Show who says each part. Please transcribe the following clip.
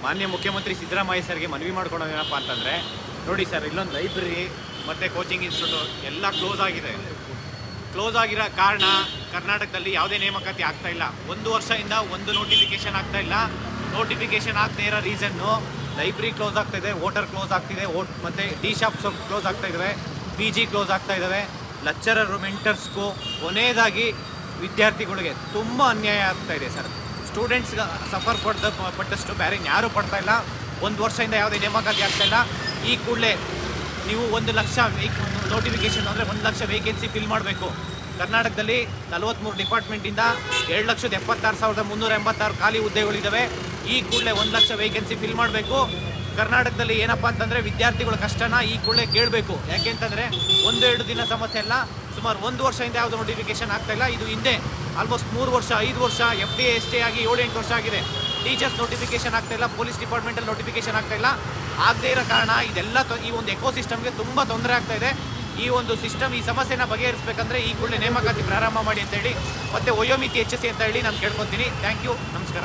Speaker 1: ಮಾನ್ಯ ಮುಖ್ಯಮಂತ್ರಿ ಸಿದ್ದರಾಮಯ್ಯ ಸರ್ಗೆ ಮನವಿ ಮಾಡ್ಕೊಳೋದೇನಪ್ಪ ಅಂತಂದರೆ, ನೋಡಿ ಸರ್, ಇಲ್ಲೊಂದು ಲೈಬ್ರರಿ ಮತ್ತು ಕೋಚಿಂಗ್ ಇನ್ಸ್ಟಿಟ್ಯೂಟ್ ಎಲ್ಲ ಕ್ಲೋಸ್ ಆಗಿದೆ. ಕ್ಲೋಸ್ ಆಗಿರೋ ಕಾರಣ ಕರ್ನಾಟಕದಲ್ಲಿ ಯಾವುದೇ ನೇಮಕಾತಿ ಆಗ್ತಾ ಇಲ್ಲ. 1 ವರ್ಷದಿಂದ ಒಂದು ನೋಟಿಫಿಕೇಶನ್ ಆಗ್ತಾ ಇಲ್ಲ. ನೋಟಿಫಿಕೇಶನ್ ಆಗದೇ ಇರೋ ರೀಸನ್ನು ಲೈಬ್ರರಿ ಕ್ಲೋಸ್ ಆಗ್ತಾಯಿದೆ, ವೋಟರ್ ಕ್ಲೋಸ್ ಆಗ್ತಿದೆ, ಮತ್ತು ಟಿ ಶಾಪ್ಸ್ ಕ್ಲೋಸ್ ಆಗ್ತಾ ಇದ್ದಾವೆ, ಪಿ ಜಿ ಕ್ಲೋಸ್ ಆಗ್ತಾ ಇದ್ದಾವೆ, ಲೆಕ್ಚರರು ಮೆಂಟರ್ಸ್ಗೂ ಕೊನೆಯದಾಗಿ ವಿದ್ಯಾರ್ಥಿಗಳಿಗೆ ತುಂಬ ಅನ್ಯಾಯ ಆಗ್ತಾಯಿದೆ ಸರ್. ಸ್ಟೂಡೆಂಟ್ಸ್ಗೆ ಸಫರ್ ಪಟ್ಟಷ್ಟು ಬೇರೆ ಯಾರೂ ಪಡ್ತಾ ಇಲ್ಲ. 1 ವರ್ಷದಿಂದ ಯಾವುದೇ ನೇಮಕಾತಿ ಆಗ್ತಾಯಿಲ್ಲ. ಈ ಕೂಡಲೇ ನೀವು 1 ಲಕ್ಷ ನೋಟಿಫಿಕೇಶನ್ ಅಂದರೆ 1 ಲಕ್ಷ ವೇಕೆನ್ಸಿ ಫಿಲ್ ಮಾಡಬೇಕು. ಕರ್ನಾಟಕದಲ್ಲಿ 43 ಡಿಪಾರ್ಟ್ಮೆಂಟಿಂದ 7,76,386 ಖಾಲಿ ಹುದ್ದೆಗಳಿದ್ದಾವೆ. ಈ ಕೂಡಲೇ 1 ಲಕ್ಷ ವೇಕೆನ್ಸಿ ಫಿಲ್ ಮಾಡಬೇಕು. ಕರ್ನಾಟಕದಲ್ಲಿ ಏನಪ್ಪ ಅಂತಂದರೆ ವಿದ್ಯಾರ್ಥಿಗಳ ಕಷ್ಟನ ಈ ಕೂಡಲೇ ಕೇಳಬೇಕು. ಯಾಕೆಂತಂದರೆ 1-2 ದಿನ ಸಮಸ್ಯೆ ಅಲ್ಲ, ಸುಮಾರು 1 ವರ್ಷದಿಂದ ಯಾವುದೋ ನೋಟಿಫಿಕೇಶನ್ ಆಗ್ತಾಯಿಲ್ಲ. ಇದು ಹಿಂದೆ ಆಲ್ಮೋಸ್ಟ್ 3 ವರ್ಷ 5 ವರ್ಷ FDA ST ಆಗಿ 7-8 ವರ್ಷ ಆಗಿದೆ. ಟೀಚರ್ಸ್ ನೋಟಿಫಿಕೇಶನ್ ಆಗ್ತಾಯಿಲ್ಲ, ಪೊಲೀಸ್ ಡಿಪಾರ್ಟ್ಮೆಂಟಲ್ಲಿ ನೋಟಿಫಿಕೇಶನ್ ಆಗ್ತಾಯಿಲ್ಲ. ಆಗದೇ ಇರೋ ಕಾರಣ ಇದೆಲ್ಲ ಈ ಒಂದು ಎಕೋಸಿಸ್ಟಮ್ಗೆ ತುಂಬ ತೊಂದರೆ ಆಗ್ತಾಯಿದೆ. ಈ ಒಂದು ಸಿಸ್ಟಮ್, ಈ ಸಮಸ್ಯೆನ ಬಗೆಹರಿಸಬೇಕಂದ್ರೆ ಈ ಕೂಡಲೇ ನೇಮಕಾತಿ ಪ್ರಾರಂಭ ಮಾಡಿ ಅಂತೇಳಿ, ಮತ್ತು ವಯೋಮಿತಿ ಹೆಚ್ಚಿಸಿ ಅಂತ ಹೇಳಿ ನಾನು ಕೇಳ್ಕೊತೀನಿ. ಥ್ಯಾಂಕ್ ಯು, ನಮಸ್ಕಾರ.